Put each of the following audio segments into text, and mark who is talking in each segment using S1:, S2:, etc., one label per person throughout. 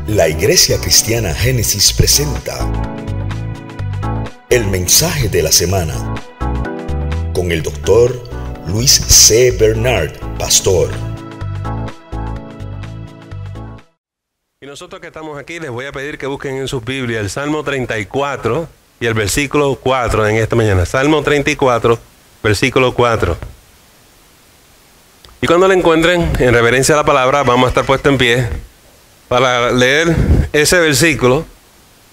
S1: La Iglesia Cristiana Génesis presenta el mensaje de la semana con el doctor Luis C. Bernard, pastor.
S2: Y nosotros que estamos aquí les voy a pedir que busquen en sus Biblias el Salmo 34 y el versículo 4 en esta mañana. Salmo 34, versículo 4. Y cuando lo encuentren, en reverencia a la palabra, vamos a estar puestos en pie para leer ese versículo.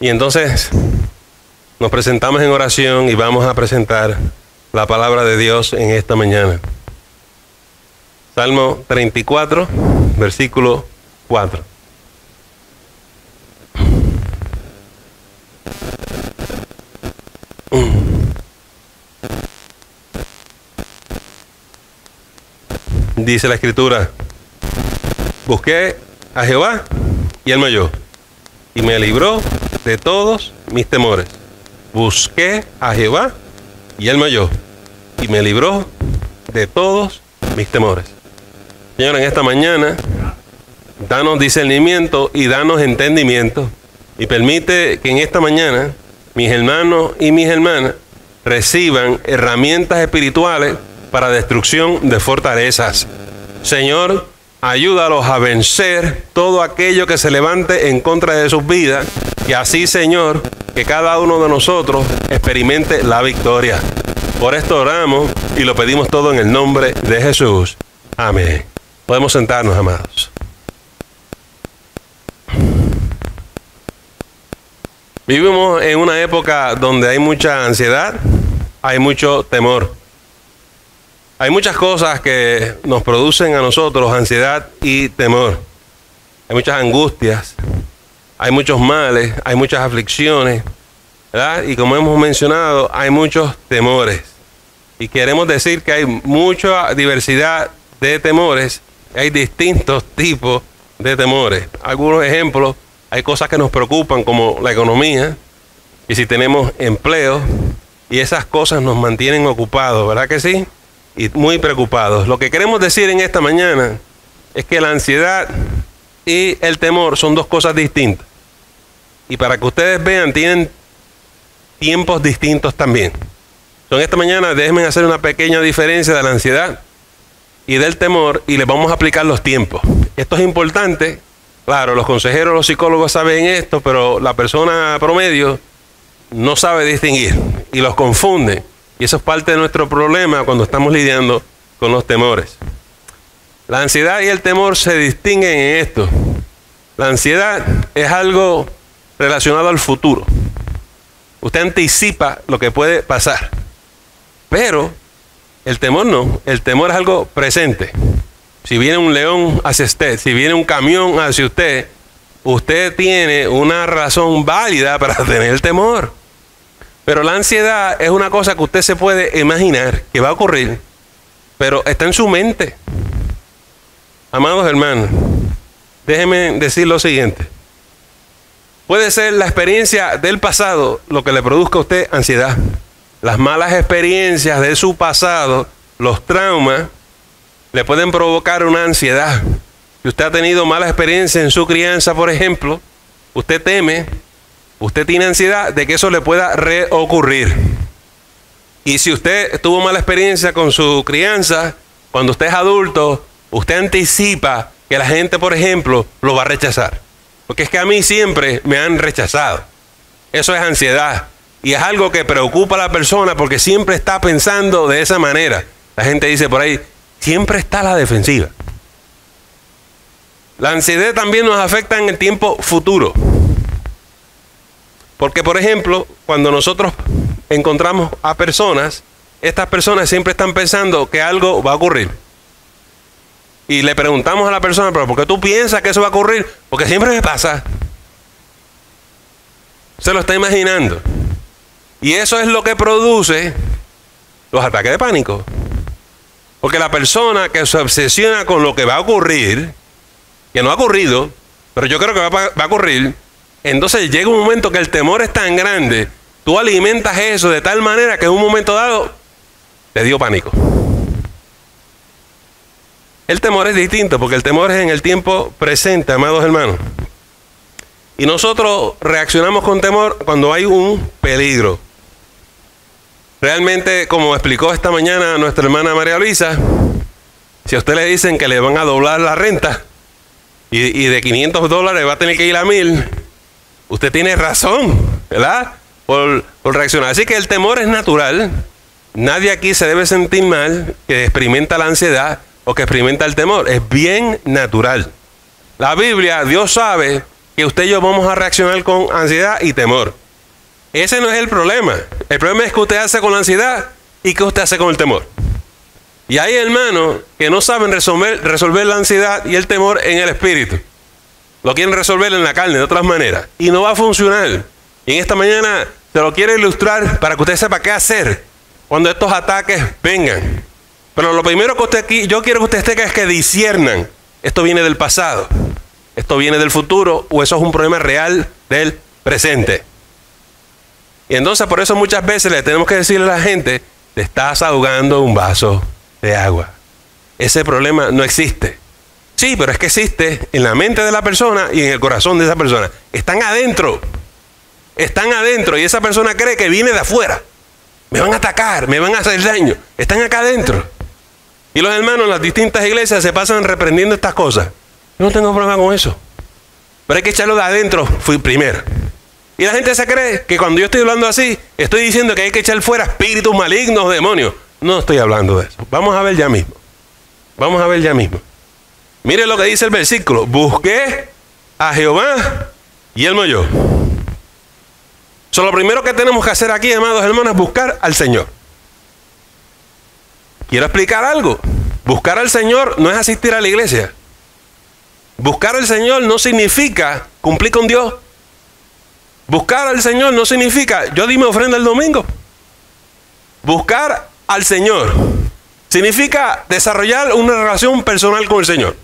S2: Y entonces nos presentamos en oración y vamos a presentar la palabra de Dios en esta mañana. Salmo 34, versículo 4. Dice la Escritura: busqué a Jehová y él me halló y me libró de todos mis temores. Busqué a Jehová y él me halló y me libró de todos mis temores. Señor, en esta mañana, danos discernimiento y danos entendimiento, y permite que en esta mañana mis hermanos y mis hermanas reciban herramientas espirituales para destrucción de fortalezas. Señor, ayúdalos a vencer todo aquello que se levante en contra de sus vidas, y así, Señor, que cada uno de nosotros experimente la victoria. Por esto oramos y lo pedimos todo en el nombre de Jesús. Amén. Podemos sentarnos, amados. Vivimos en una época donde hay mucha ansiedad, hay mucho temor. Hay muchas cosas que nos producen a nosotros ansiedad y temor. Hay muchas angustias, hay muchos males, hay muchas aflicciones, ¿verdad? Y como hemos mencionado, hay muchos temores. Y queremos decir que hay mucha diversidad de temores, hay distintos tipos de temores. Algunos ejemplos: hay cosas que nos preocupan como la economía, y si tenemos empleo, y esas cosas nos mantienen ocupados, ¿verdad que sí? Y muy preocupados. Lo que queremos decir en esta mañana es que la ansiedad y el temor son dos cosas distintas. Y para que ustedes vean, tienen tiempos distintos también. En esta mañana déjenme hacer una pequeña diferencia de la ansiedad y del temor, y les vamos a aplicar los tiempos. Esto es importante. Claro, los consejeros, los psicólogos saben esto, pero la persona promedio no sabe distinguir y los confunde. Y eso es parte de nuestro problema cuando estamos lidiando con los temores. La ansiedad y el temor se distinguen en esto. La ansiedad es algo relacionado al futuro. Usted anticipa lo que puede pasar. Pero el temor no. El temor es algo presente. Si viene un león hacia usted, si viene un camión hacia usted, usted tiene una razón válida para tener temor. Pero la ansiedad es una cosa que usted se puede imaginar que va a ocurrir, pero está en su mente. Amados hermanos, déjenme decir lo siguiente. Puede ser la experiencia del pasado lo que le produzca a usted ansiedad. Las malas experiencias de su pasado, los traumas, le pueden provocar una ansiedad. Si usted ha tenido malas experiencias en su crianza, por ejemplo, usted teme, usted tiene ansiedad de que eso le pueda reocurrir. Y si usted tuvo mala experiencia con su crianza, cuando usted es adulto, usted anticipa que la gente, por ejemplo, lo va a rechazar. Porque es que a mí siempre me han rechazado. Eso es ansiedad. Y es algo que preocupa a la persona porque siempre está pensando de esa manera. La gente dice por ahí, siempre está a la defensiva. La ansiedad también nos afecta en el tiempo futuro. Porque, por ejemplo, cuando nosotros encontramos a personas, estas personas siempre están pensando que algo va a ocurrir. Y le preguntamos a la persona, ¿pero por qué tú piensas que eso va a ocurrir? Porque siempre me pasa. Se lo está imaginando. Y eso es lo que produce los ataques de pánico. Porque la persona que se obsesiona con lo que va a ocurrir, que no ha ocurrido, pero yo creo que va a ocurrir, entonces llega un momento que el temor es tan grande, tú alimentas eso de tal manera que en un momento dado te dio pánico. El temor es distinto porque el temor es en el tiempo presente, amados hermanos. Y nosotros reaccionamos con temor cuando hay un peligro. Realmente, como explicó esta mañana nuestra hermana María Luisa, si a usted le dicen que le van a doblar la renta y de $500 va a tener que ir a 1,000, usted tiene razón, ¿verdad? Por reaccionar. Así que el temor es natural. Nadie aquí se debe sentir mal que experimenta la ansiedad o que experimenta el temor. Es bien natural. La Biblia, Dios sabe que usted y yo vamos a reaccionar con ansiedad y temor. Ese no es el problema. El problema es que usted hace con la ansiedad y que usted hace con el temor. Y hay hermanos que no saben resolver la ansiedad y el temor en el espíritu. Lo quieren resolver en la carne, de otras maneras. Y no va a funcionar. Y en esta mañana se lo quiero ilustrar para que usted sepa qué hacer cuando estos ataques vengan. Pero lo primero que yo quiero que usted tenga es que disciernan. Esto viene del pasado, esto viene del futuro, o eso es un problema real del presente. Y entonces por eso muchas veces le tenemos que decirle a la gente, te estás ahogando un vaso de agua. Ese problema no existe. Sí, pero es que existe en la mente de la persona y en el corazón de esa persona. Están adentro y esa persona cree que viene de afuera. Me van a atacar, me van a hacer daño. Están acá adentro. Y los hermanos en las distintas iglesias se pasan reprendiendo estas cosas. Yo no tengo problema con eso. Pero hay que echarlo de adentro primero. Y la gente se cree que cuando yo estoy hablando así, estoy diciendo que hay que echar fuera espíritus malignos, demonios. No estoy hablando de eso. Vamos a ver ya mismo. Mire lo que dice el versículo. Busqué a Jehová y él me oyó. Lo primero que tenemos que hacer aquí, amados hermanos, es buscar al Señor. Quiero explicar algo. Buscar al Señor no es asistir a la iglesia. Buscar al Señor no significa cumplir con Dios. Buscar al Señor no significa yo di mi ofrenda el domingo. Buscar al Señor significa desarrollar una relación personal con el Señor.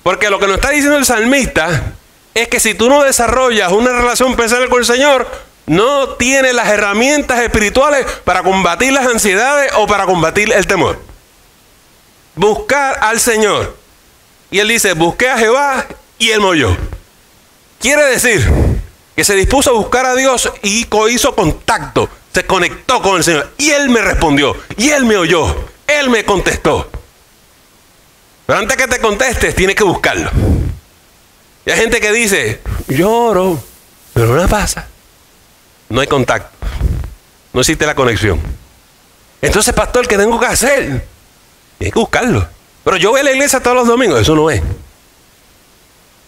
S2: Porque lo que nos está diciendo el salmista es que si tú no desarrollas una relación personal con el Señor, no tienes las herramientas espirituales para combatir las ansiedades o para combatir el temor. Buscar al Señor. Y él dice, busqué a Jehová y él me oyó. Quiere decir que se dispuso a buscar a Dios y hizo contacto, se conectó con el Señor. Y él me respondió, y él me oyó, él me contestó. Pero antes que te contestes, tienes que buscarlo. Y hay gente que dice, lloro, pero no pasa. No hay contacto. No existe la conexión. Entonces, pastor, ¿qué tengo que hacer? Tienes que buscarlo. Pero yo voy a la iglesia todos los domingos. Eso no es.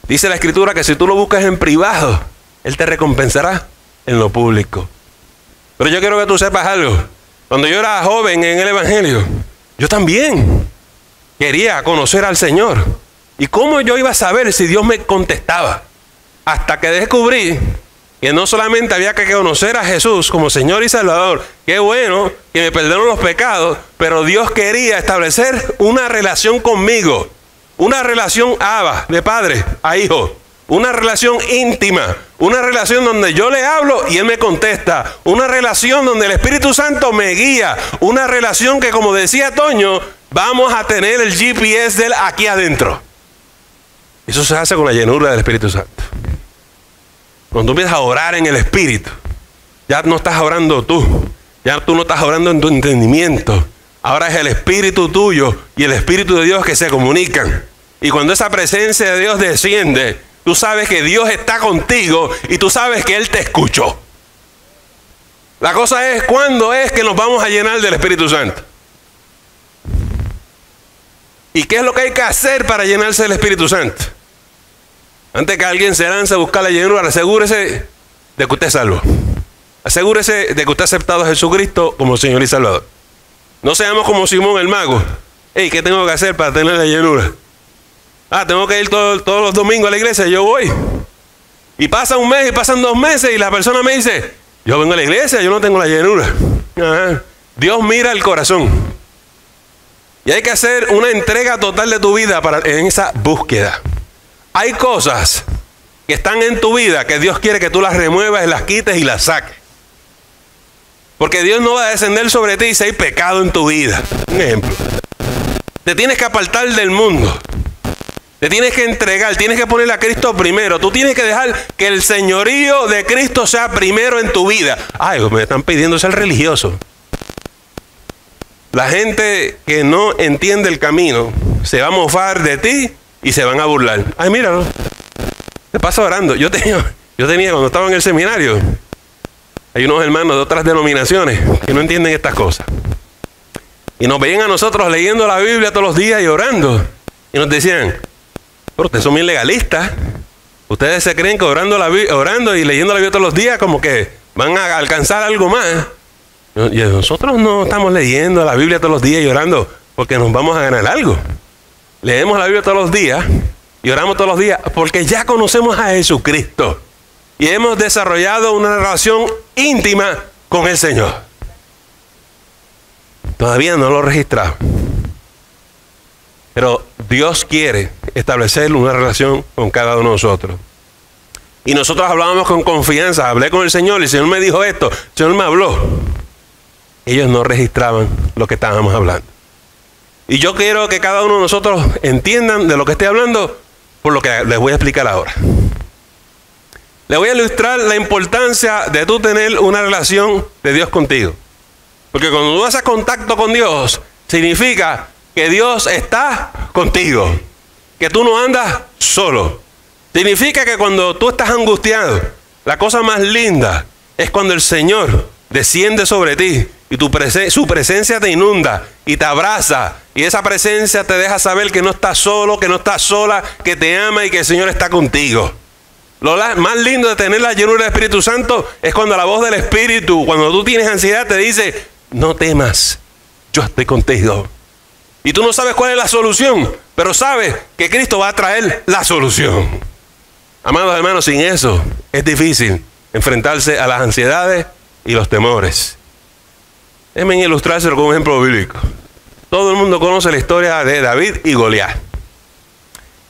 S2: Dice la Escritura que si tú lo buscas en privado, Él te recompensará en lo público. Pero yo quiero que tú sepas algo. Cuando yo era joven en el Evangelio, yo también quería conocer al Señor. ¿Y cómo yo iba a saber si Dios me contestaba? Hasta que descubrí que no solamente había que conocer a Jesús como Señor y Salvador, qué bueno que me perdonaron los pecados, pero Dios quería establecer una relación conmigo, una relación Abba, de padre a hijo, una relación íntima, una relación donde yo le hablo y Él me contesta, una relación donde el Espíritu Santo me guía, una relación que, como decía Toño, vamos a tener el GPS de Él aquí adentro. Eso se hace con la llenura del Espíritu Santo. Cuando tú empiezas a orar en el Espíritu, ya no estás orando tú, ya tú no estás orando en tu entendimiento. Ahora es el Espíritu tuyo y el Espíritu de Dios que se comunican. Y cuando esa presencia de Dios desciende, tú sabes que Dios está contigo y tú sabes que Él te escuchó. La cosa es, ¿cuándo es que nos vamos a llenar del Espíritu Santo? ¿Y qué es lo que hay que hacer para llenarse del Espíritu Santo? Antes que alguien se lance a buscar la llenura, asegúrese de que usted es salvo. Asegúrese de que usted ha aceptado a Jesucristo como Señor y Salvador. No seamos como Simón el mago. Hey, ¿qué tengo que hacer para tener la llenura? Tengo que ir todos los domingos a la iglesia. Yo voy. Y pasa un mes y pasan 2 meses y la persona me dice, yo vengo a la iglesia, yo no tengo la llenura. Dios mira el corazón. Y hay que hacer una entrega total de tu vida en esa búsqueda. Hay cosas que están en tu vida que Dios quiere que tú las remuevas, las quites y las saques. Porque Dios no va a descender sobre ti si hay pecado en tu vida. Un ejemplo. Te tienes que apartar del mundo. Te tienes que entregar, tienes que ponerle a Cristo primero. Tú tienes que dejar que el señorío de Cristo sea primero en tu vida. Ay, me están pidiendo ser religioso. La gente que no entiende el camino se va a mofar de ti y se van a burlar. Ay, míralo. Te pasa orando. Yo tenía cuando estaba en el seminario, hay unos hermanos de otras denominaciones que no entienden estas cosas. Y nos veían a nosotros leyendo la Biblia todos los días y orando. Y nos decían, pero ustedes son bien legalistas. Ustedes se creen que orando y leyendo la Biblia todos los días como que van a alcanzar algo más. Y nosotros no estamos leyendo la Biblia todos los días y orando porque nos vamos a ganar algo. Leemos la Biblia todos los días y oramos todos los días porque ya conocemos a Jesucristo. Y hemos desarrollado una relación íntima con el Señor. Todavía no lo he registrado. Pero Dios quiere establecer una relación con cada uno de nosotros. Y nosotros hablábamos con confianza. Hablé con el Señor y el Señor me dijo esto. El Señor me habló. Ellos no registraban lo que estábamos hablando. Y yo quiero que cada uno de nosotros entiendan de lo que estoy hablando por lo que les voy a explicar ahora. Les voy a ilustrar la importancia de tú tener una relación de Dios contigo. Porque cuando tú haces contacto con Dios, significa que Dios está contigo. Que tú no andas solo. Significa que cuando tú estás angustiado, la cosa más linda es cuando el Señor desciende sobre ti y su presencia te inunda y te abraza. Y esa presencia te deja saber que no estás solo, que no estás sola, que te ama y que el Señor está contigo. Lo más lindo de tener la llenura del Espíritu Santo es cuando la voz del Espíritu, cuando tú tienes ansiedad, te dice, no temas, yo estoy contigo. Y tú no sabes cuál es la solución, pero sabes que Cristo va a traer la solución. Amados hermanos, sin eso es difícil enfrentarse a las ansiedades y los temores. Déjenme ilustrárselo con un ejemplo bíblico. Todo el mundo conoce la historia de David y Goliat.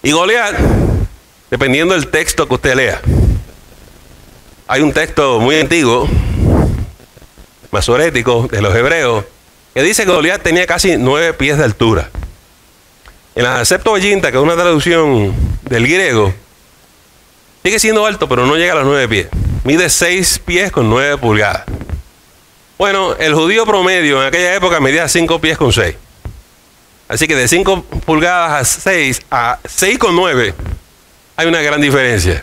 S2: Y Goliat, dependiendo del texto que usted lea, hay un texto muy antiguo, masorético, de los hebreos, que dice que Goliat tenía casi 9 pies de altura. En la Septuaginta, que es una traducción del griego, sigue siendo alto, pero no llega a los 9 pies. Mide 6 pies con 9 pulgadas. Bueno, el judío promedio en aquella época medía 5 pies con 6. Así que de 5 pulgadas a 6 con 9 hay una gran diferencia.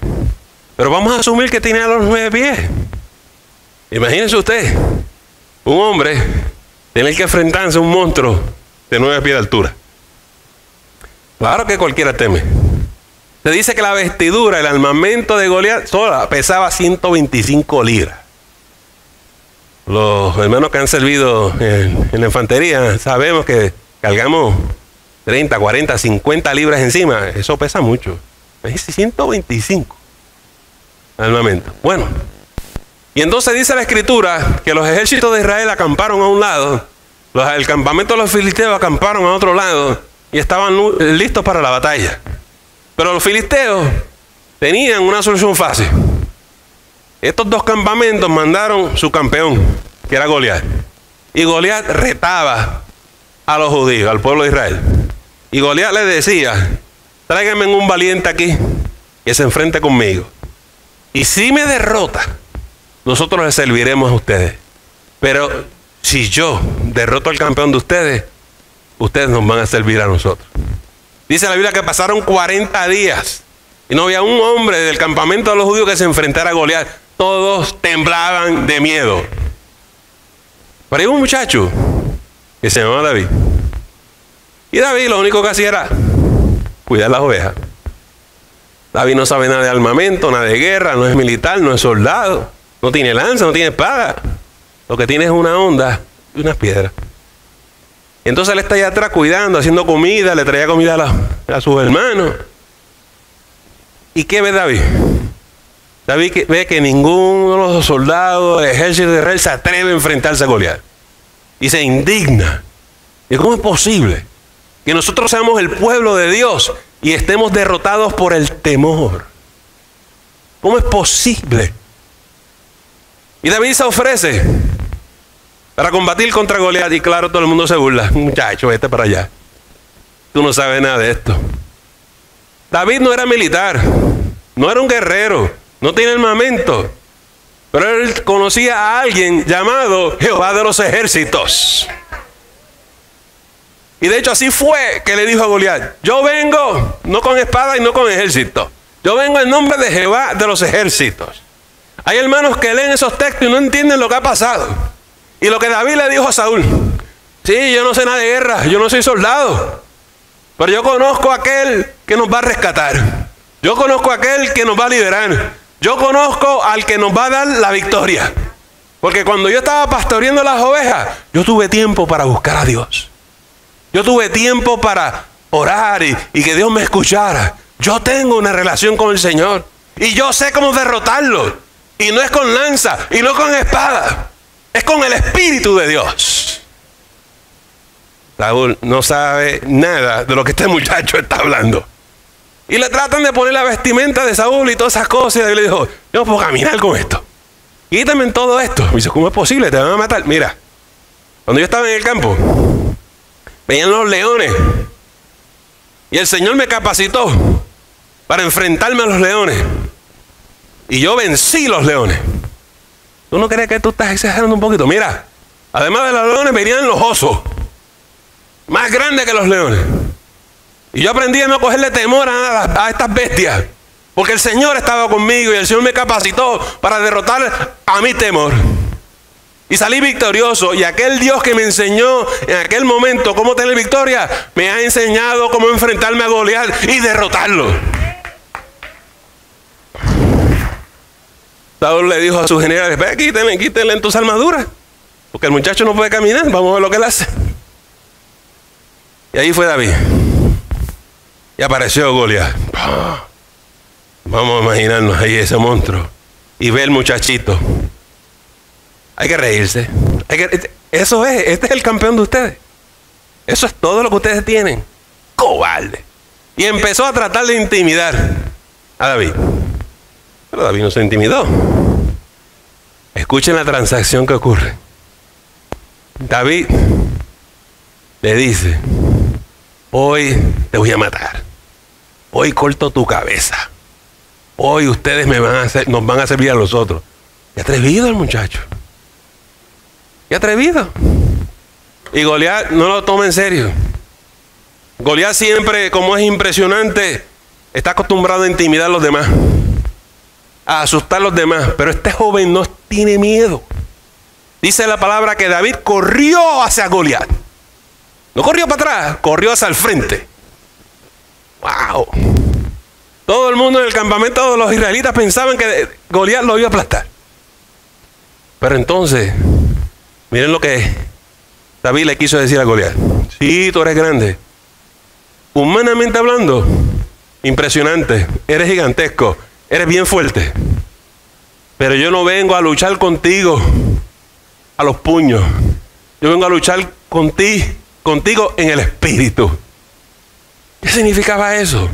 S2: Pero vamos a asumir que tenía los 9 pies. Imagínense usted, un hombre tener que enfrentarse a un monstruo de 9 pies de altura. Claro que cualquiera teme. Se dice que la vestidura, el armamento de Goliat sola pesaba 125 libras. Los hermanos que han servido en la infantería sabemos que cargamos 30, 40, 50 libras encima. Eso pesa mucho. 125 armamento. Bueno, y entonces dice la Escritura que los ejércitos de Israel acamparon a un lado, el campamento de los filisteos acamparon a otro lado y estaban listos para la batalla. Pero los filisteos tenían una solución fácil. Estos dos campamentos mandaron su campeón, que era Goliat. Y Goliat retaba a los judíos, al pueblo de Israel. Y Goliat les decía, tráiganme un valiente aquí que se enfrente conmigo. Y si me derrota, nosotros les serviremos a ustedes. Pero si yo derroto al campeón de ustedes, ustedes nos van a servir a nosotros. Dice la Biblia que pasaron 40 días y no había un hombre del campamento de los judíos que se enfrentara a Goliat. Todos temblaban de miedo. Pero hay un muchacho que se llamaba David. Y David lo único que hacía era cuidar las ovejas. David no sabe nada de armamento, nada de guerra, no es militar, no es soldado, no tiene lanza, no tiene espada. Lo que tiene es una honda y unas piedras. Entonces él está allá atrás cuidando, haciendo comida, le traía comida a sus hermanos. ¿Y qué ve David? David ve que ninguno de los soldados del ejército de Israel se atreve a enfrentarse a Goliat. Y se indigna. ¿Y cómo es posible que nosotros seamos el pueblo de Dios y estemos derrotados por el temor? ¿Cómo es posible? Y David se ofrece para combatir contra Goliat. Y claro, todo el mundo se burla. Muchacho, vete para allá. Tú no sabes nada de esto. David no era militar, no era un guerrero, no tiene armamento, pero él conocía a alguien llamado Jehová de los ejércitos. Y de hecho así fue que le dijo a Goliat: yo vengo no con espada y no con ejército, yo vengo en nombre de Jehová de los ejércitos. Hay hermanos que leen esos textos y no entienden lo que ha pasado. Y lo que David le dijo a Saúl: sí, yo no sé nada de guerra, yo no soy soldado, pero yo conozco a aquel que nos va a rescatar. Yo conozco a aquel que nos va a liberar. Yo conozco al que nos va a dar la victoria. Porque cuando yo estaba pastoreando las ovejas, yo tuve tiempo para buscar a Dios. Yo tuve tiempo para orar y que Dios me escuchara. Yo tengo una relación con el Señor y yo sé cómo derrotarlo. Y no es con lanza y no con espada, es con el Espíritu de Dios. Saúl no sabe nada de lo que este muchacho está hablando. Y le tratan de poner la vestimenta de Saúl y todas esas cosas. Y le dijo: yo no puedo caminar con esto. Quítame en todo esto. Me dice: ¿cómo es posible? Te van a matar. Mira, cuando yo estaba en el campo, venían los leones. Y el Señor me capacitó para enfrentarme a los leones. Y yo vencí los leones. ¿Tú no crees que tú estás exagerando un poquito? Mira, además de los leones venían los osos, más grandes que los leones. Y yo aprendí a no cogerle temor a estas bestias, porque el Señor estaba conmigo y el Señor me capacitó para derrotar a mi temor. Y salí victorioso. Y aquel Dios que me enseñó en aquel momento cómo tener victoria, me ha enseñado cómo enfrentarme a Goliat y derrotarlo. Saúl le dijo a sus generales: ve, quítenle en tus armaduras, porque el muchacho no puede caminar, vamos a ver lo que él hace. Y ahí fue David. Y apareció Goliat. Vamos a imaginarnos ahí ese monstruo. Y ve el muchachito. Hay que reírse. Eso es, este es el campeón de ustedes. Eso es todo lo que ustedes tienen. Cobarde. Y empezó a tratar de intimidar a David. Pero David no se intimidó. Escuchen la transacción que ocurre. David le dice: hoy te voy a matar. Hoy corto tu cabeza. Hoy ustedes nos van a servir a los otros. Qué atrevido el muchacho. Qué atrevido. Y Goliat no lo toma en serio. Goliat siempre, como es impresionante, está acostumbrado a intimidar a los demás, a asustar a los demás. Pero este joven no tiene miedo. Dice la palabra que David corrió hacia Goliat. No corrió para atrás, corrió hacia el frente. ¡Wow! Todo el mundo en el campamento de los israelitas pensaban que Goliat lo iba a aplastar. Pero entonces, miren lo que David le quiso decir a Goliat. Sí, tú eres grande. Humanamente hablando, impresionante. Eres gigantesco. Eres bien fuerte. Pero yo no vengo a luchar contigo a los puños. Yo vengo a luchar contigo en el espíritu. ¿Qué significaba eso?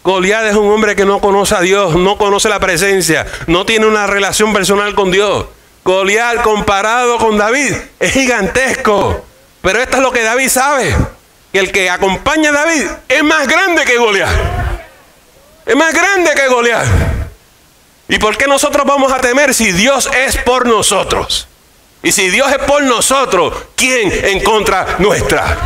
S2: Goliat es un hombre que no conoce a Dios, no conoce la presencia, no tiene una relación personal con Dios. Goliat comparado con David es gigantesco. Pero esto es lo que David sabe: que el que acompaña a David es más grande que Goliat. Es más grande que Goliat. ¿Y por qué nosotros vamos a temer si Dios es por nosotros? Y si Dios es por nosotros, ¿quién en contra nuestra?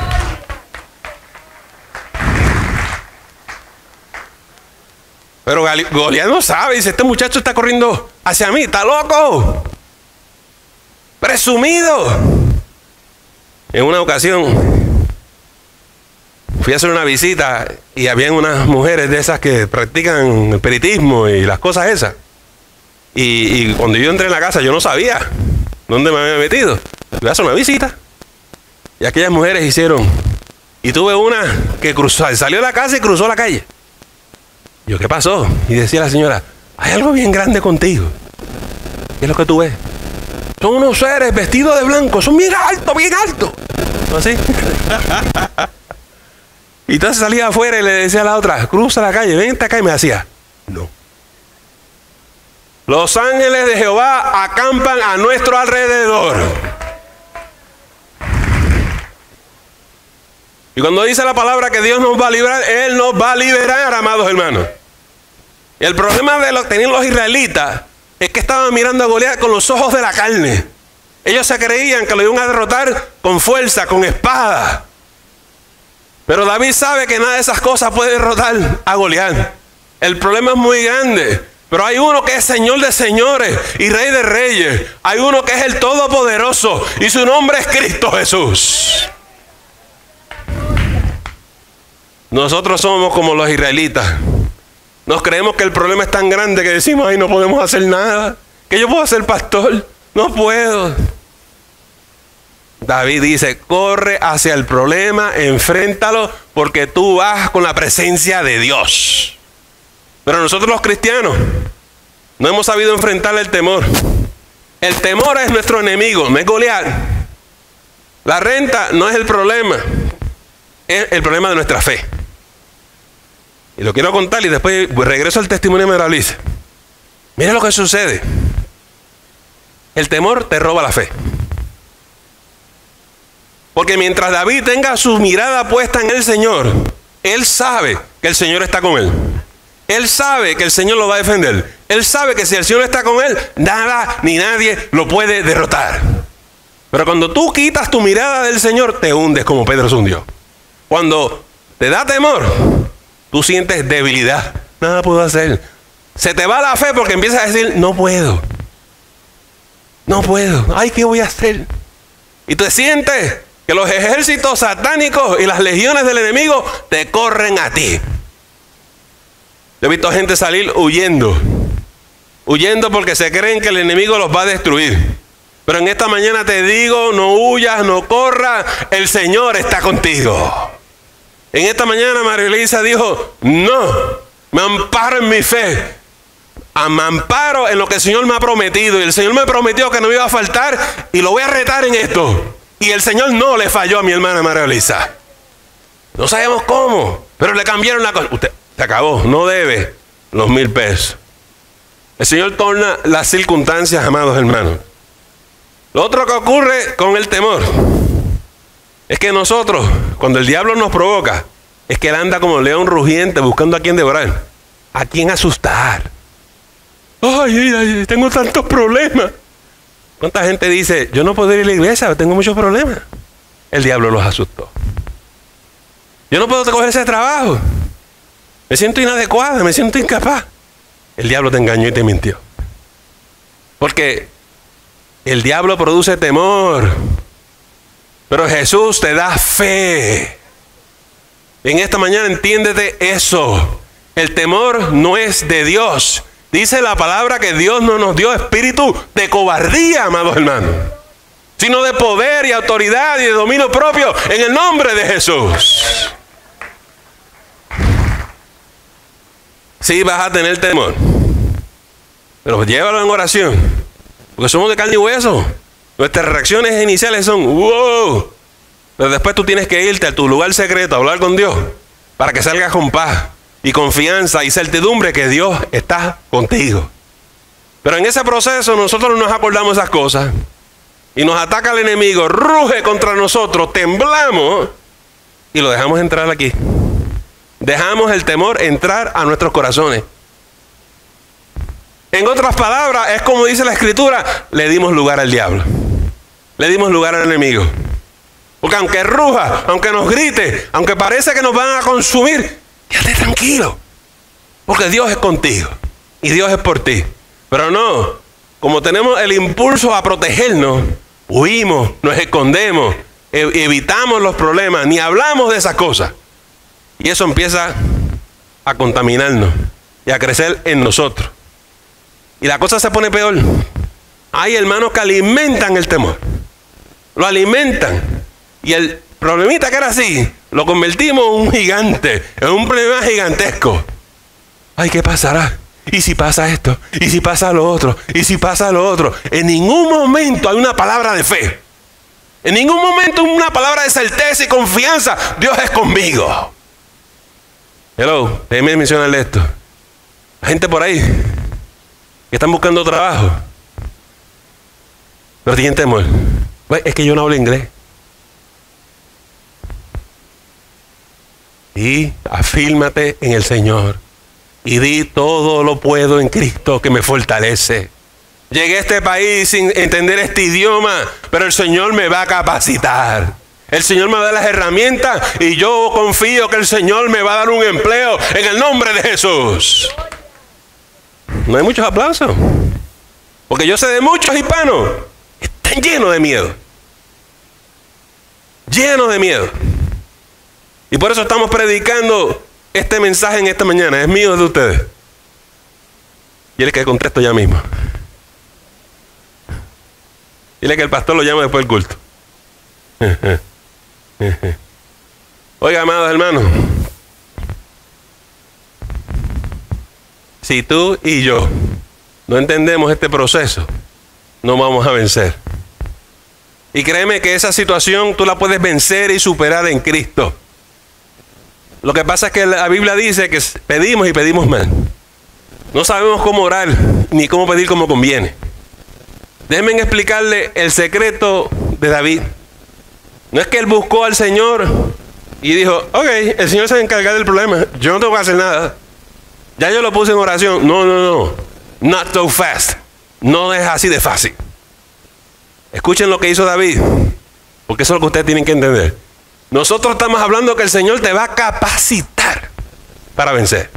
S2: Pero Goliat no sabe. Dice: este muchacho está corriendo hacia mí. Está loco. Presumido. En una ocasión fui a hacer una visita y habían unas mujeres de esas que practican el espiritismo y las cosas esas. Y cuando yo entré en la casa, yo no sabía dónde me había metido. Fui a hacer una visita y aquellas mujeres hicieron. Y tuve una que salió de la casa y cruzó la calle. Yo: ¿qué pasó? Y decía la señora: hay algo bien grande contigo. ¿Qué es lo que tú ves? Son unos seres vestidos de blanco, son bien altos, bien altos. ¿Así? Y entonces salía afuera y le decía a la otra: cruza la calle, vente acá. Y me hacía: no. Los ángeles de Jehová acampan a nuestro alrededor. Y cuando dice la palabra que Dios nos va a librar, Él nos va a liberar, amados hermanos. Y el problema de lo que tenían los israelitas es que estaban mirando a Goliat con los ojos de la carne. Ellos se creían que lo iban a derrotar con fuerza, con espada. Pero David sabe que nada de esas cosas puede derrotar a Goliat. El problema es muy grande. Pero hay uno que es Señor de señores y Rey de reyes. Hay uno que es el Todopoderoso y su nombre es Cristo Jesús. Nosotros somos como los israelitas. Nos creemos que el problema es tan grande que decimos, ay, no podemos hacer nada. ¿Que yo puedo ser pastor? No puedo. David dice, corre hacia el problema, enfréntalo, porque tú vas con la presencia de Dios. Pero nosotros los cristianos no hemos sabido enfrentar el temor. El temor es nuestro enemigo, no es Goliat. La renta no es el problema, es el problema de nuestra fe. Y lo quiero contar y después regreso al testimonio de Meralice. Mira lo que sucede. El temor te roba la fe. Porque mientras David tenga su mirada puesta en el Señor, él sabe que el Señor está con él. Él sabe que el Señor lo va a defender. Él sabe que si el Señor está con él, nada ni nadie lo puede derrotar. Pero cuando tú quitas tu mirada del Señor, te hundes como Pedro se hundió. Cuando te da temor, tú sientes debilidad. Nada puedo hacer. Se te va la fe porque empiezas a decir, no puedo. No puedo. Ay, ¿qué voy a hacer? Y te sientes que los ejércitos satánicos y las legiones del enemigo te corren a ti. Yo he visto gente salir huyendo porque se creen que el enemigo los va a destruir. Pero en esta mañana te digo, no huyas, no corras, el Señor está contigo. En esta mañana María Elisa dijo, no, me amparo en mi fe, me amparo en lo que el Señor me ha prometido. Y el Señor me prometió que no me iba a faltar y lo voy a retar en esto. Y el Señor no le falló a mi hermana María Elisa. No sabemos cómo, pero le cambiaron la cosa. Usted se acabó, no debe los 1,000 pesos. El Señor torna las circunstancias, amados hermanos. Lo otro que ocurre con el temor es que nosotros, cuando el diablo nos provoca, es que él anda como león rugiente buscando a quien devorar, a quien asustar. Ay, tengo tantos problemas. ¿Cuánta gente dice, yo no puedo ir a la iglesia, tengo muchos problemas? El diablo los asustó. Yo no puedo coger ese trabajo. Me siento inadecuada, me siento incapaz. El diablo te engañó y te mintió. Porque el diablo produce temor, pero Jesús te da fe. En esta mañana entiéndete eso. El temor no es de Dios. Dice la palabra que Dios no nos dio espíritu de cobardía, amados hermanos, sino de poder y autoridad y de dominio propio en el nombre de Jesús. Sí vas a tener temor, pero llévalo en oración, porque somos de carne y hueso. Nuestras reacciones iniciales son wow, pero después tú tienes que irte a tu lugar secreto a hablar con Dios para que salgas con paz y confianza y certidumbre que Dios está contigo. Pero en ese proceso nosotros nos acordamos esas cosas y nos ataca el enemigo, ruge contra nosotros, temblamos y lo dejamos entrar aquí. Dejamos el temor entrar a nuestros corazones. En otras palabras, es como dice la Escritura, le dimos lugar al diablo. Le dimos lugar al enemigo. Porque aunque ruja, aunque nos grite, aunque parece que nos van a consumir, quédate tranquilo. Porque Dios es contigo y Dios es por ti. Pero no, como tenemos el impulso a protegernos, huimos, nos escondemos, evitamos los problemas, ni hablamos de esas cosas. Y eso empieza a contaminarnos y a crecer en nosotros. Y la cosa se pone peor. Hay hermanos que alimentan el temor. Lo alimentan. Y el problemita que era así, lo convertimos en un gigante, en un problema gigantesco. Ay, ¿qué pasará? ¿Y si pasa esto? ¿Y si pasa lo otro? ¿Y si pasa lo otro? En ningún momento hay una palabra de fe. En ningún momento una palabra de certeza y confianza. Dios es conmigo. Hello, déjeme mencionarle esto. Hay gente por ahí que están buscando trabajo, pero tienen temor. Es que yo no hablo inglés. Y afírmate en el Señor. Y di: todo lo puedo en Cristo que me fortalece. Llegué a este país sin entender este idioma, pero el Señor me va a capacitar. El Señor me va a dar las herramientas y yo confío que el Señor me va a dar un empleo en el nombre de Jesús. No hay muchos aplausos, porque yo sé de muchos hispanos que están llenos de miedo. Llenos de miedo. Y por eso estamos predicando este mensaje en esta mañana. Es mío, es de ustedes. Y él que contesto ya mismo. Dile que el pastor lo llama después del culto. Oiga, amados hermanos, si tú y yo no entendemos este proceso, no vamos a vencer. Y créeme que esa situación tú la puedes vencer y superar en Cristo. Lo que pasa es que la Biblia dice que pedimos y pedimos mal. No sabemos cómo orar ni cómo pedir como conviene. Déjenme explicarle el secreto de David. No es que él buscó al Señor y dijo: ok, el Señor se va a encargar del problema, yo no tengo que hacer nada. Ya yo lo puse en oración. No. Not so fast. No es así de fácil. Escuchen lo que hizo David, porque eso es lo que ustedes tienen que entender. Nosotros estamos hablando que el Señor te va a capacitar para vencer.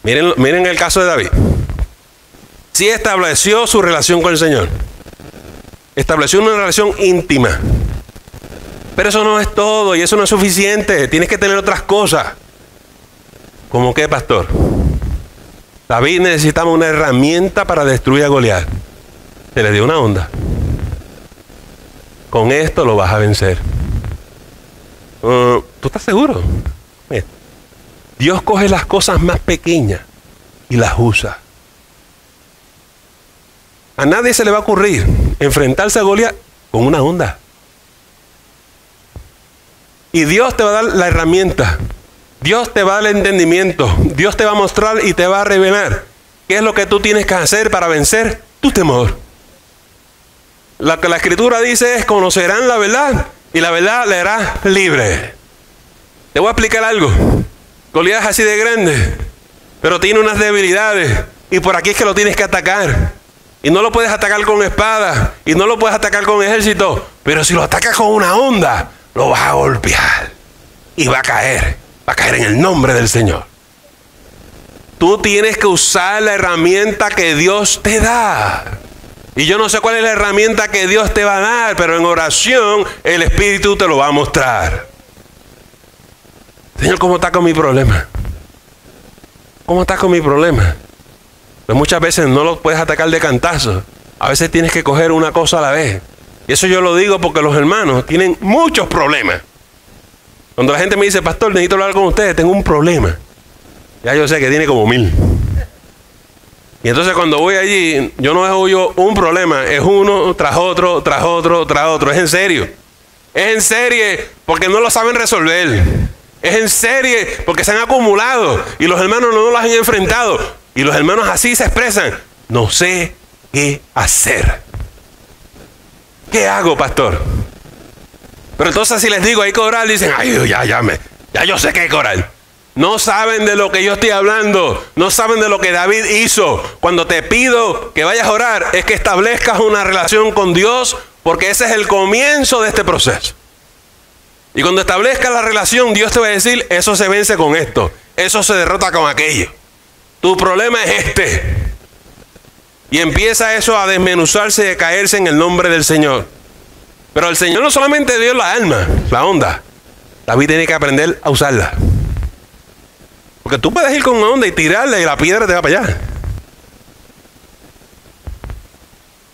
S2: Miren el caso de David. Sí estableció su relación con el Señor. Estableció una relación íntima. Pero eso no es todo y eso no es suficiente. Tienes que tener otras cosas. ¿Cómo qué, pastor? David necesitaba una herramienta para destruir a Goliat. Se le dio una onda. Con esto lo vas a vencer. ¿Tú estás seguro? Mira, Dios coge las cosas más pequeñas y las usa. A nadie se le va a ocurrir enfrentarse a Goliat con una onda. Y Dios te va a dar la herramienta. Dios te va a dar el entendimiento. Dios te va a mostrar y te va a revelar qué es lo que tú tienes que hacer para vencer tu temor. Lo que la Escritura dice es: conocerán la verdad y la verdad le hará libre. Te voy a explicar algo. Goliat es así de grande, pero tiene unas debilidades y por aquí es que lo tienes que atacar. Y no lo puedes atacar con espada y no lo puedes atacar con ejército, pero si lo atacas con una onda, lo vas a golpear y va a caer en el nombre del Señor. Tú tienes que usar la herramienta que Dios te da. Y yo no sé cuál es la herramienta que Dios te va a dar, pero en oración el Espíritu te lo va a mostrar. Señor, ¿cómo está con mi problema? ¿Cómo está con mi problema? Pues muchas veces no lo puedes atacar de cantazo. A veces tienes que coger una cosa a la vez. Y eso yo lo digo porque los hermanos tienen muchos problemas. Cuando la gente me dice: pastor, necesito hablar con ustedes, tengo un problema. Ya yo sé que tiene como 1000. Y entonces cuando voy allí, yo no dejo yo un problema, es uno tras otro, tras otro, tras otro. Es en serio. Es en serie porque no lo saben resolver. Es en serie porque se han acumulado y los hermanos no los han enfrentado. Y los hermanos así se expresan: no sé qué hacer. ¿Qué hago, pastor? Pero entonces si les digo hay que orar, dicen: ay, ya yo sé que hay que orar. No saben de lo que yo estoy hablando. No saben de lo que David hizo. Cuando te pido que vayas a orar, es que establezcas una relación con Dios, porque ese es el comienzo de este proceso. Y cuando establezcas la relación, Dios te va a decir: eso se vence con esto, eso se derrota con aquello. Tu problema es este. Y empieza eso a desmenuzarse y a caerse en el nombre del Señor. Pero el Señor no solamente dio la alma, la onda. David tiene que aprender a usarla. Porque tú puedes ir con una onda y tirarla y la piedra te va para allá.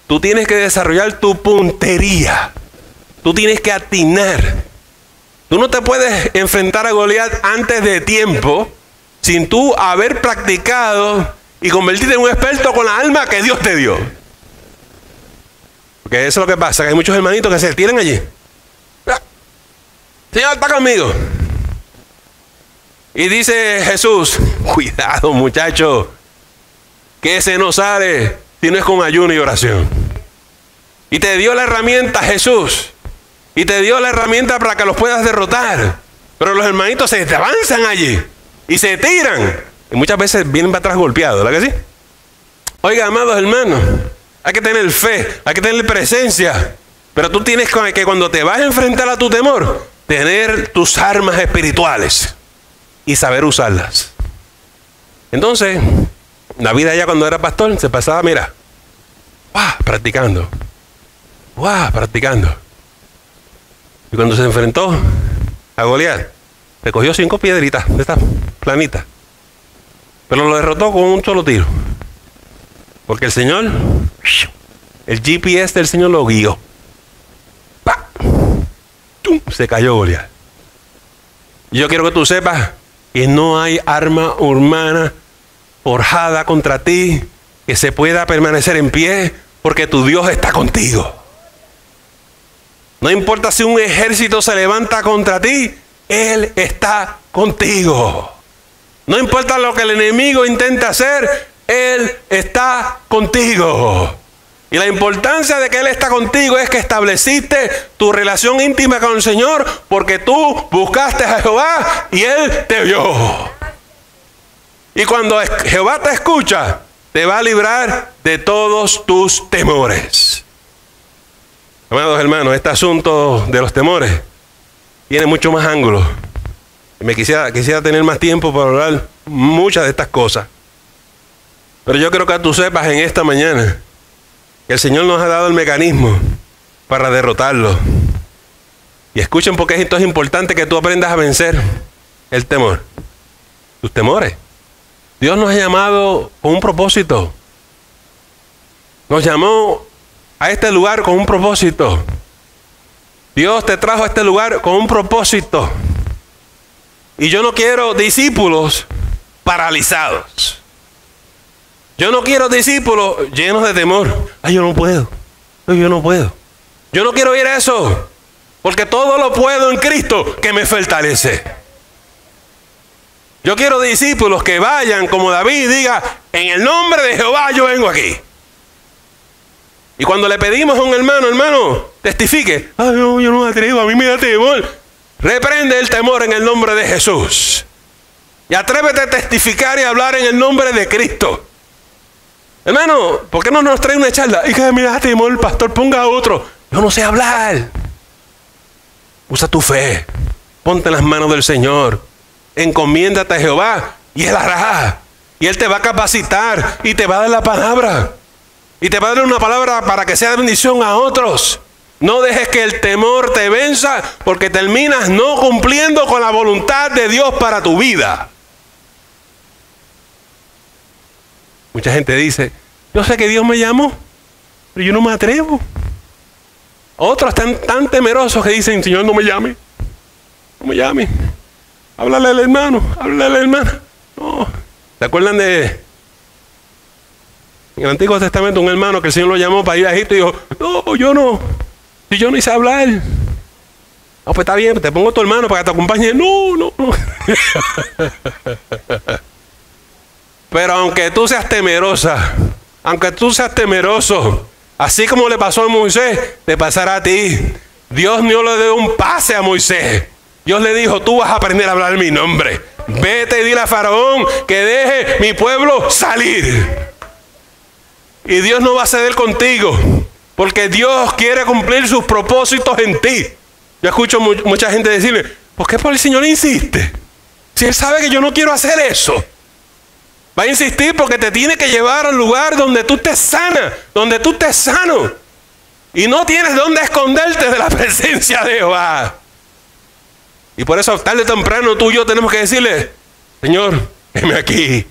S2: Tú tienes que desarrollar tu puntería. Tú tienes que atinar. Tú no te puedes enfrentar a Goliat antes de tiempo sin tú haber practicado y convertirte en un experto con la alma que Dios te dio. Porque eso es lo que pasa, que hay muchos hermanitos que se tiran allí. Señor, está conmigo. Y dice Jesús: cuidado, muchacho, que ese no sale si no es con ayuno y oración. Y te dio la herramienta Jesús. Y te dio la herramienta para que los puedas derrotar. Pero los hermanitos se avanzan allí y se tiran. Y muchas veces vienen para atrás golpeados, ¿verdad que sí? Oiga, amados hermanos, hay que tener fe, hay que tener presencia. Pero tú tienes que, cuando te vas a enfrentar a tu temor, tener tus armas espirituales y saber usarlas. Entonces, la vida ya cuando era pastor se pasaba, mira, practicando. Practicando. Y cuando se enfrentó a Goliat, recogió 5 piedritas de estas planitas. Pero lo derrotó con un solo tiro. Porque el Señor, el GPS del Señor lo guió. Se cayó Goliat. Y yo quiero que tú sepas que no hay arma humana forjada contra ti que se pueda permanecer en pie, porque tu Dios está contigo. No importa si un ejército se levanta contra ti, Él está contigo. No importa lo que el enemigo intente hacer, Él está contigo. Y la importancia de que Él está contigo es que estableciste tu relación íntima con el Señor, porque tú buscaste a Jehová y Él te vio. Y cuando Jehová te escucha, te va a librar de todos tus temores. Amados hermanos, este asunto de los temores tiene mucho más ángulos. Me quisiera tener más tiempo para hablar muchas de estas cosas. Pero yo creo que tú sepas en esta mañana que el Señor nos ha dado el mecanismo para derrotarlo. Y escuchen, porque esto es importante, que tú aprendas a vencer el temor. Tus temores. Dios nos ha llamado con un propósito. Nos llamó a este lugar con un propósito. Dios te trajo a este lugar con un propósito. Y yo no quiero discípulos paralizados. Yo no quiero discípulos llenos de temor. Yo no puedo. Yo no puedo. Yo no quiero ir a eso. Porque todo lo puedo en Cristo que me fortalece. Yo quiero discípulos que vayan como David y diga: en el nombre de Jehová yo vengo aquí. Y cuando le pedimos a un hermano, testifique: no, yo no me atrevo, a mí me da temor. Reprende el temor en el nombre de Jesús. Y atrévete a testificar y hablar en el nombre de Cristo. Hermano, ¿por qué no nos trae una charla? Y que me da temor, el pastor, ponga a otro. Yo no sé hablar. Usa tu fe. Ponte en las manos del Señor. Encomiéndate a Jehová y Él hará. Y Él te va a capacitar y te va a dar la palabra. Y te va a dar una palabra para que sea de bendición a otros. No dejes que el temor te venza, porque terminas no cumpliendo con la voluntad de Dios para tu vida. Mucha gente dice: yo sé que Dios me llamó, pero yo no me atrevo. Otros están tan temerosos que dicen: Señor, no me llame. No me llame. Háblale al hermano, háblale a la hermana. No. ¿Se acuerdan de... en el Antiguo Testamento, un hermano que el Señor lo llamó para ir a Egipto y dijo: no, yo no. Si yo no hice hablar. No, pues está bien, te pongo a tu hermano para que te acompañe. No. Pero aunque tú seas temerosa, aunque tú seas temeroso, así como le pasó a Moisés, te pasará a ti. Dios no le dio un pase a Moisés. Dios le dijo: tú vas a aprender a hablar mi nombre. Vete y dile a Faraón que deje mi pueblo salir. Y Dios no va a ceder contigo, porque Dios quiere cumplir sus propósitos en ti. Yo escucho mucha gente decirme: ¿por qué el Señor insiste? Si Él sabe que yo no quiero hacer eso. Va a insistir porque te tiene que llevar al lugar donde tú estés sana, donde tú estés sano. Y no tienes dónde esconderte de la presencia de Jehová. Y por eso tarde o temprano tú y yo tenemos que decirle: Señor, heme aquí,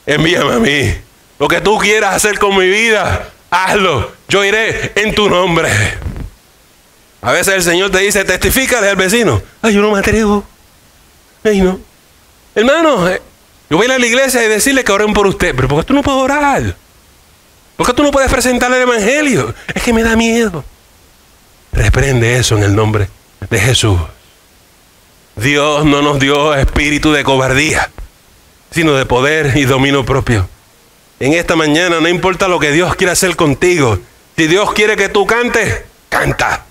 S2: envíame a mí. Lo que tú quieras hacer con mi vida, hazlo. Yo iré en tu nombre. A veces el Señor te dice: testifícale al vecino. Yo no me atrevo. No. Hermano, yo voy a ir a la iglesia y decirle que oren por usted. Pero ¿por qué tú no puedes orar? ¿Por qué tú no puedes presentarle el evangelio? Es que me da miedo. Reprende eso en el nombre de Jesús. Dios no nos dio espíritu de cobardía, sino de poder y dominio propio. En esta mañana, no importa lo que Dios quiera hacer contigo. Si Dios quiere que tú cantes, canta.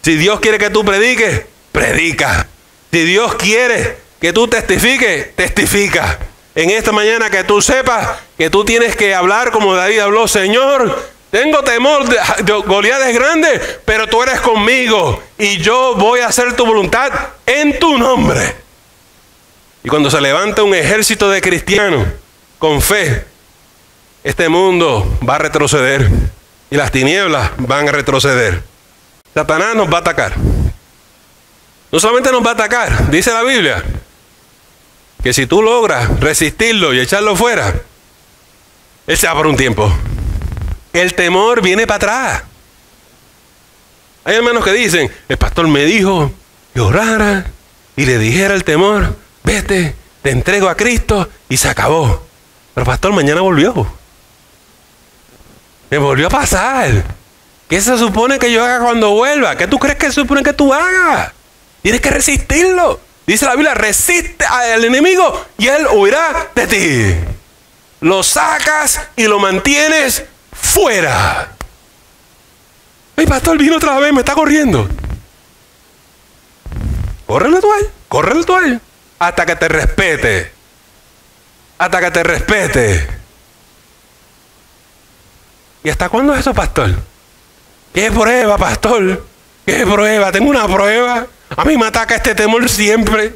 S2: Si Dios quiere que tú prediques, predica. Si Dios quiere que tú testifiques, testifica. En esta mañana que tú sepas que tú tienes que hablar como David habló. Señor, tengo temor, Goliat es grande, pero tú eres conmigo y yo voy a hacer tu voluntad en tu nombre. Y cuando se levanta un ejército de cristianos con fe, este mundo va a retroceder y las tinieblas van a retroceder. Satanás nos va a atacar. No solamente nos va a atacar, dice la Biblia, que si tú logras resistirlo y echarlo fuera, él se va por un tiempo. El temor viene para atrás. Hay hermanos que dicen, el pastor me dijo que orara y le dijera el temor, vete, te entrego a Cristo y se acabó. Pero pastor, mañana volvió. Me volvió a pasar. ¿Qué se supone que yo haga cuando vuelva? ¿Qué tú crees que se supone que tú hagas? Tienes que resistirlo. Dice la Biblia, resiste al enemigo y él huirá de ti. Lo sacas y lo mantienes fuera. El pastor vino otra vez, me está corriendo. Córrele tú a él. Hasta que te respete. Hasta que te respete. ¿Y hasta cuándo es eso, pastor? ¿Qué prueba, pastor? ¿Qué prueba? Tengo una prueba. A mí me ataca este temor siempre.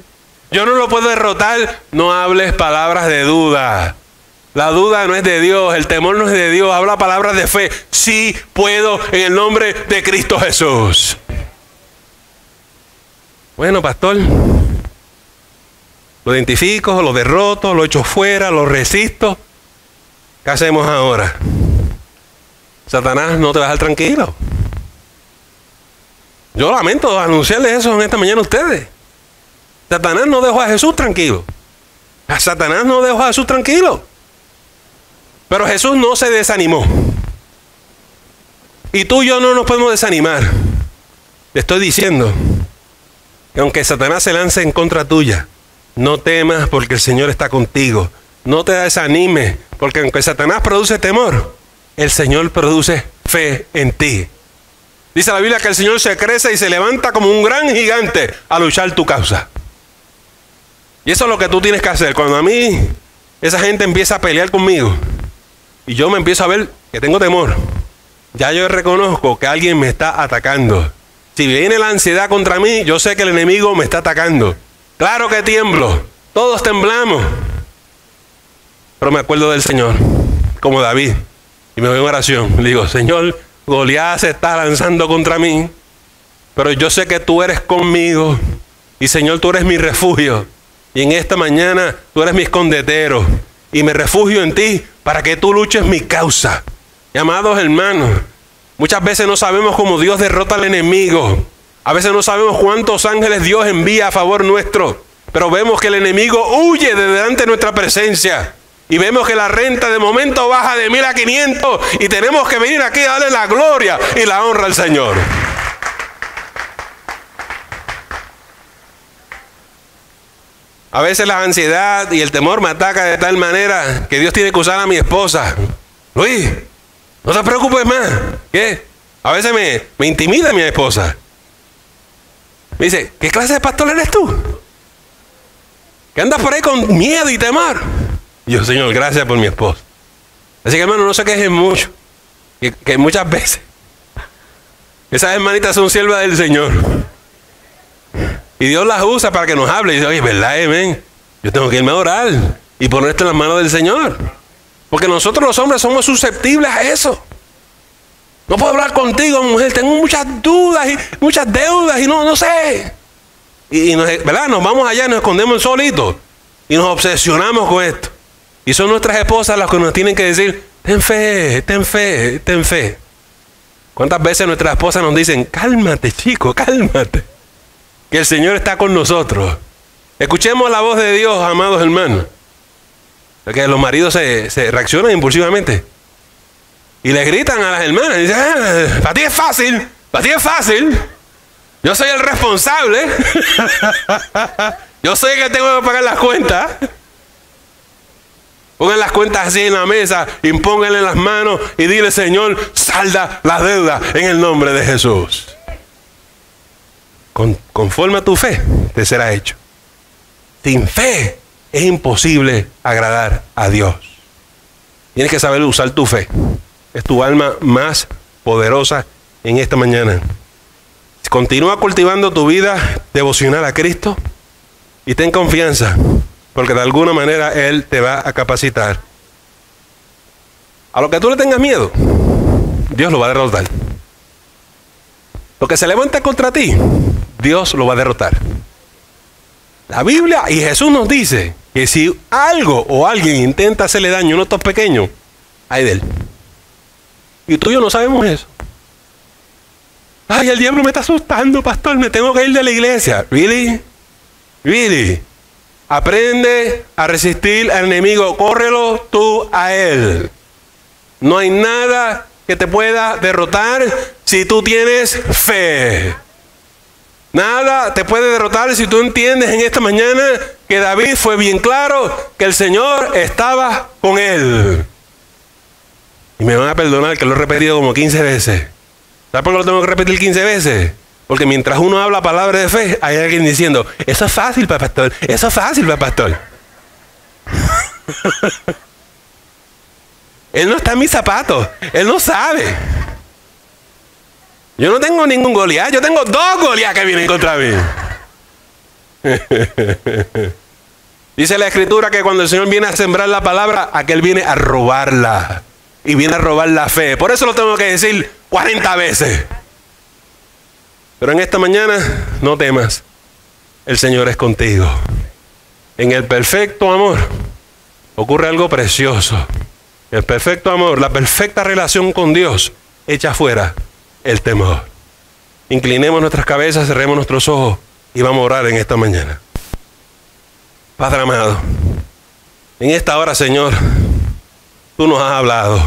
S2: Yo no lo puedo derrotar. No hables palabras de duda. La duda no es de Dios, el temor no es de Dios. Habla palabras de fe. Sí puedo en el nombre de Cristo Jesús. Bueno, pastor, lo identifico, lo derroto, lo echo fuera, lo resisto. ¿Qué hacemos ahora? Satanás no te va a dejar tranquilo. Yo lamento anunciarles eso en esta mañana a ustedes. Satanás no dejó a Jesús tranquilo. Satanás no dejó a Jesús tranquilo. Pero Jesús no se desanimó. Y tú y yo no nos podemos desanimar. Te estoy diciendo que aunque Satanás se lance en contra tuya, no temas porque el Señor está contigo. No te desanimes porque aunque Satanás produce temor, el Señor produce fe en ti. Dice la Biblia que el Señor se crece y se levanta como un gran gigante a luchar tu causa. Y eso es lo que tú tienes que hacer. Cuando a mí esa gente empieza a pelear conmigo y yo me empiezo a ver que tengo temor, ya yo reconozco que alguien me está atacando. Si viene la ansiedad contra mí, yo sé que el enemigo me está atacando. Claro que tiemblo, todos temblamos. Pero me acuerdo del Señor, como David, y me voy en oración. Le digo, Señor, Goliat se está lanzando contra mí, pero yo sé que tú eres conmigo. Y Señor, tú eres mi refugio. Y en esta mañana tú eres mi escondedero. Y me refugio en ti para que tú luches mi causa. Y amados hermanos, muchas veces no sabemos cómo Dios derrota al enemigo. A veces no sabemos cuántos ángeles Dios envía a favor nuestro. Pero vemos que el enemigo huye de delante de nuestra presencia. Y vemos que la renta de momento baja de 1,000 a 500. Y tenemos que venir aquí a darle la gloria y la honra al Señor. A veces la ansiedad y el temor me ataca de tal manera que Dios tiene que usar a mi esposa. Luis, no te preocupes más. ¿Qué? A veces me intimida mi esposa. Me dice, ¿qué clase de pastor eres tú? Que andas por ahí con miedo y temor. Y yo, Señor, gracias por mi esposa. Así que, hermano, no se quejen mucho. Que muchas veces esas hermanitas son siervas del Señor. Y Dios las usa para que nos hable. Y dice, oye, ¿verdad, amén? Yo tengo que irme a orar y poner esto en las manos del Señor. Porque nosotros los hombres somos susceptibles a eso. No puedo hablar contigo, mujer. Tengo muchas dudas y muchas deudas y no sé. Y ¿verdad? Nos vamos allá y nos escondemos solitos. Y nos obsesionamos con esto. Y son nuestras esposas las que nos tienen que decir, ten fe, ten fe, ten fe. ¿Cuántas veces nuestras esposas nos dicen, cálmate, chico, cálmate? Que el Señor está con nosotros. Escuchemos la voz de Dios, amados hermanos. Porque los maridos se reaccionan impulsivamente. Y le gritan a las hermanas. Y dicen, para ti es fácil. Para ti es fácil. Yo soy el responsable. Yo soy el que tengo que pagar las cuentas. Pongan las cuentas así en la mesa. Impónganle las manos. Y dile, Señor, salda la deuda en el nombre de Jesús. conforme a tu fe, te será hecho. Sin fe es imposible agradar a Dios. Tienes que saber usar tu fe. Es tu alma más poderosa en esta mañana. Continúa cultivando tu vida devocional a Cristo y ten confianza, porque de alguna manera Él te va a capacitar. A lo que tú le tengas miedo, Dios lo va a derrotar. Lo que se levanta contra ti, Dios lo va a derrotar. La Biblia y Jesús nos dice que si algo o alguien intenta hacerle daño a uno de estos pequeños, hay de él. Y tú y yo no sabemos eso. Ay, el diablo me está asustando, pastor, me tengo que ir de la iglesia. ¿Really? ¿Really? Aprende a resistir al enemigo, córrelo tú a él. No hay nada que te pueda derrotar si tú tienes fe. Nada te puede derrotar si tú entiendes en esta mañana que David fue bien claro que el Señor estaba con él. Y me van a perdonar que lo he repetido como 15 veces. ¿Sabes por qué lo tengo que repetir 15 veces? Porque mientras uno habla palabras de fe, hay alguien diciendo, eso es fácil para pastor, eso es fácil para pastor. Él no está en mis zapatos, él no sabe. Yo no tengo ningún Goliat, yo tengo 2 Goliat que vienen contra mí. Dice la Escritura que cuando el Señor viene a sembrar la palabra, aquel viene a robarla. Y viene a robar la fe. Por eso lo tengo que decir 40 veces. Pero en esta mañana, no temas. El Señor es contigo. En el perfecto amor ocurre algo precioso. El perfecto amor, la perfecta relación con Dios, echa fuera el temor. Inclinemos nuestras cabezas, cerremos nuestros ojos y vamos a orar en esta mañana. Padre amado, en esta hora, Señor, tú nos has hablado.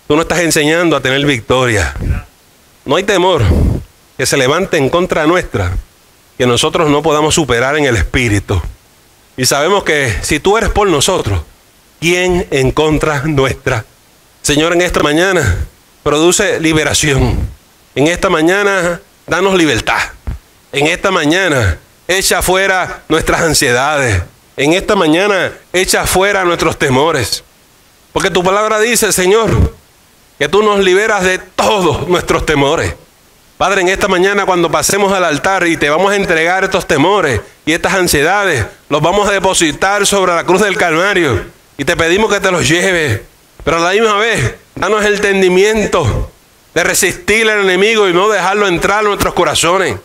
S2: Tú nos estás enseñando a tener victoria. No hay temor que se levante en contra nuestra, que nosotros no podamos superar en el espíritu. Y sabemos que si tú eres por nosotros, ¿quién en contra nuestra? Señor, en esta mañana, produce liberación. En esta mañana, danos libertad. En esta mañana, echa fuera nuestras ansiedades. En esta mañana, echa fuera nuestros temores. Porque tu palabra dice, Señor, que tú nos liberas de todos nuestros temores. Padre, en esta mañana cuando pasemos al altar y te vamos a entregar estos temores y estas ansiedades, los vamos a depositar sobre la cruz del Calvario y te pedimos que te los lleves. Pero a la misma vez, danos el entendimiento de resistir al enemigo y no dejarlo entrar en nuestros corazones.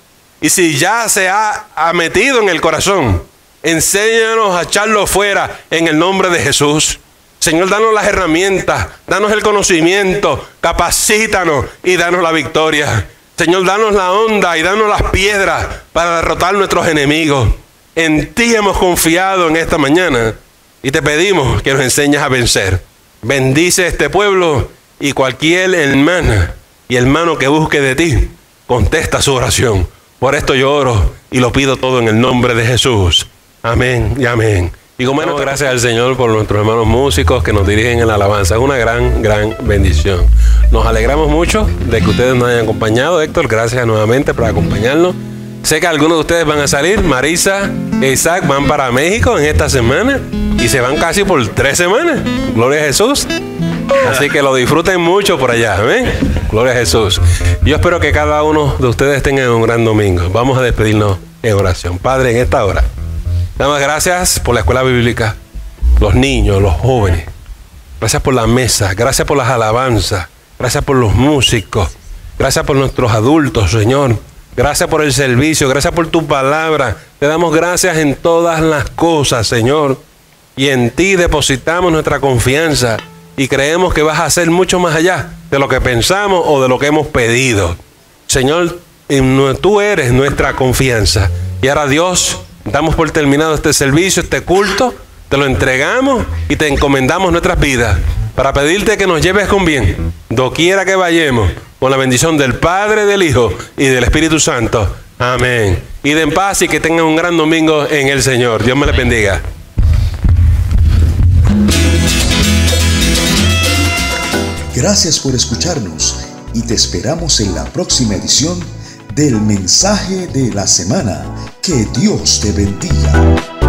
S2: Y si ya se ha metido en el corazón, enséñanos a echarlo fuera en el nombre de Jesús. Señor, danos las herramientas, danos el conocimiento, capacítanos y danos la victoria. Señor, danos la onda y danos las piedras para derrotar nuestros enemigos. En ti hemos confiado en esta mañana y te pedimos que nos enseñes a vencer. Bendice este pueblo y cualquier hermana y hermano que busque de ti, contesta su oración. Por esto yo oro y lo pido todo en el nombre de Jesús. Amén y amén. Y como no, gracias al Señor por nuestros hermanos músicos que nos dirigen en la alabanza. Es una gran bendición. Nos alegramos mucho de que ustedes nos hayan acompañado. Héctor, gracias nuevamente por acompañarnos. Sé que algunos de ustedes van a salir. Marisa e Isaac van para México en esta semana y se van casi por 3 semanas. Gloria a Jesús. Así que lo disfruten mucho por allá. ¿Amén? Gloria a Jesús. Yo espero que cada uno de ustedes tenga un gran domingo. Vamos a despedirnos en oración. Padre, en esta hora, damos gracias por la escuela bíblica, los niños, los jóvenes. Gracias por la mesa, gracias por las alabanzas, gracias por los músicos, gracias por nuestros adultos, Señor. Gracias por el servicio, gracias por tu palabra. Te damos gracias en todas las cosas, Señor. Y en ti depositamos nuestra confianza y creemos que vas a hacer mucho más allá de lo que pensamos o de lo que hemos pedido. Señor, tú eres nuestra confianza. Y ahora, Dios, damos por terminado este servicio, este culto, te lo entregamos y te encomendamos nuestras vidas para pedirte que nos lleves con bien, doquiera que vayamos, con la bendición del Padre, del Hijo y del Espíritu Santo. Amén. Id en paz y que tengan un gran domingo en el Señor. Dios me les bendiga.
S1: Gracias por escucharnos y te esperamos en la próxima edición del mensaje de la semana. Que Dios te bendiga.